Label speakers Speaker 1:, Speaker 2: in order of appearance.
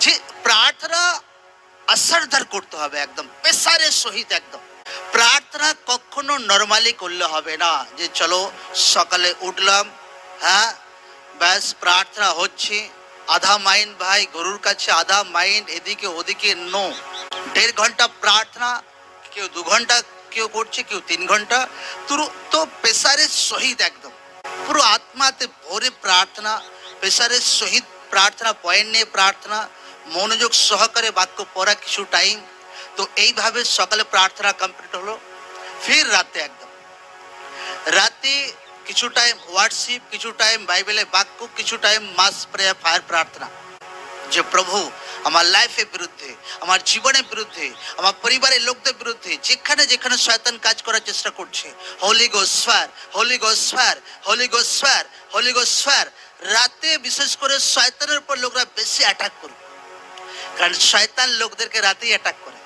Speaker 1: যে প্রার্থনা আসরদার করতে হবে, একদম পেশারের সহিত। একদম প্রার্থনা কখনো নর্মালি করলে হবে না, যে চলো সকালে উঠলাম, হ্যাঁ ব্যাস প্রার্থনা হচ্ছে, আধা মাইন্ড ভাই গরুর কাছে, আধা মাইন্ড এদিকে ওদিকে। নো, 1.5 ঘন্টা প্রার্থনা, কেউ 2 ঘন্টা কেউ করছে, কেউ 3 ঘন্টা। তো পেশারের সহিত একদম পুরো আত্মাতে ভরে প্রার্থনা, পেশারের সহিত প্রার্থনা, পয়েন্ট নিয়ে প্রার্থনা, মনোযোগ সহকারে বাক্য পড়া কিছু টাইম। তো এইভাবে সকালে প্রার্থনা কমপ্লিট হলো। ফির রাতে একদম রাতে কিছু টাইম ওয়ার্শিপ, কিছু টাইম বাইবেলের বাক্য, কিছু টাইম মাস প্রেয়ার, ফায়ার প্রার্থনা। যে প্রভু আমার লাইফের বিরুদ্ধে, আমার জীবনের বিরুদ্ধে, আমার পরিবারের লোকদের বিরুদ্ধে যেখানে যেখানে শয়তান কাজ করার চেষ্টা করছে, holy ghost fire, holy ghost fire, holy ghost fire, holy ghost fire. রাতে বিশেষ করে শয়তানের উপর লোকরা বেশি অ্যাটাক করবে, কারণ শয়তান লোকদেরকে রাতেই অ্যাটাক করে।